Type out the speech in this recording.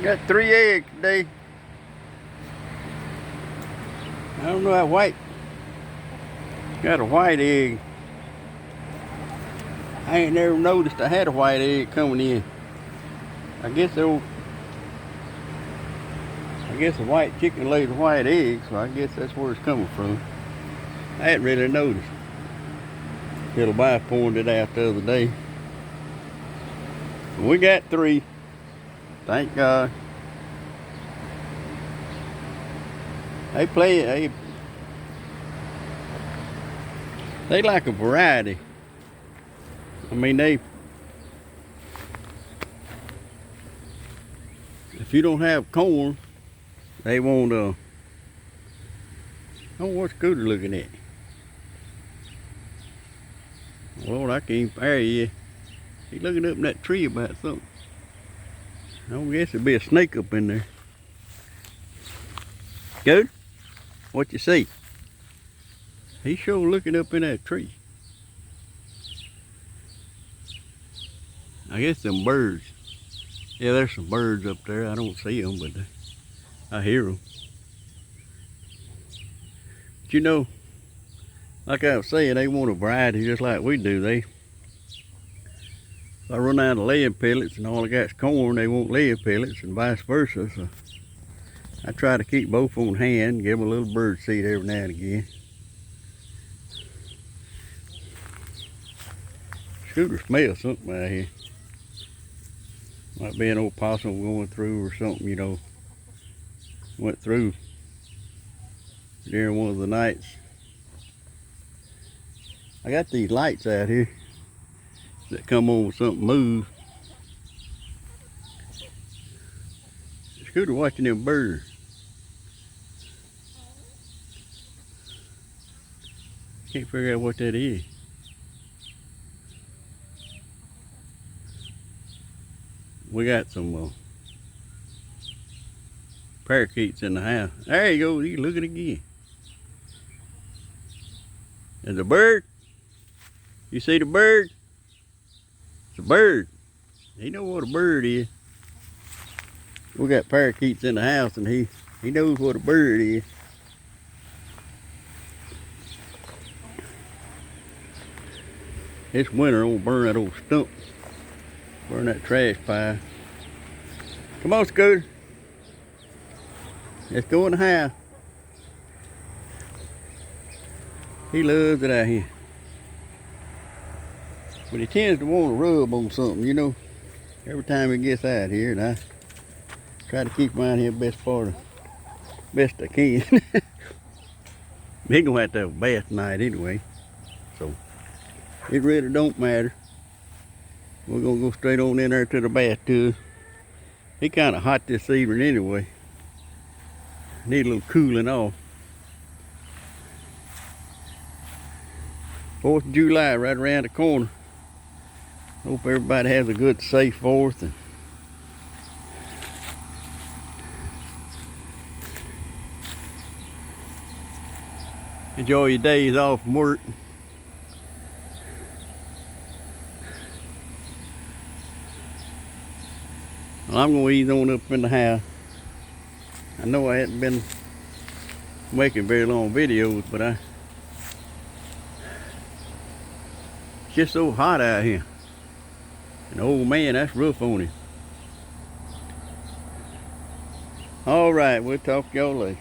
Got 3 eggs today. I don't know that white. Got a white egg. I ain't never noticed I had a white egg coming in. I guess a white chicken lays a white egg, so I guess that's where it's coming from. I hadn't really noticed. Little wife pointed it out the other day. We got 3. Thank God. They like a variety. I mean, if you don't have corn, they won't, oh, what's Scooter looking at? Lord, I can't, there he is. He's looking up in that tree about something. I guess there'd be a snake up in there. Good? What you see? He's sure looking up in that tree. I guess them birds. Yeah, there's some birds up there. I don't see them, but I hear them. But you know, like I was saying, they want a variety just like we do. If I run out of laying pellets and all I got is corn, they want laying pellets and vice versa. So I try to keep both on hand, give them a little bird seed every now and again. Scooter smells something out here. Might be an old possum going through or something, you know. Went through during one of the nights. I got these lights out here that come on when something moves. Scooter watching them birds. Can't figure out what that is. We got some parakeets in the house. There you go, you look at it again. There's a bird. You see the bird? It's a bird. He knows what a bird is. We got parakeets in the house and he knows what a bird is. This winter I'm gonna burn that old stump. Burn that trash pile. Come on, Scooter. Let's go in the house. He loves it out here. But he tends to want to rub on something, you know. Every time he gets out here, and I try to keep him out here best I can. He gonna have to have a bath tonight anyway. So it really don't matter. We're gonna go straight on in there to the bathtub. He kind of hot this evening anyway. Need a little cooling off. 4th of July right around the corner. Hope everybody has a good, safe 4th. And enjoy your days off from work. Well, I'm going to ease on up in the house. I know I hadn't been making very long videos, but it's just so hot out here. And old man, that's rough on him. All right, we'll talk to y'all later.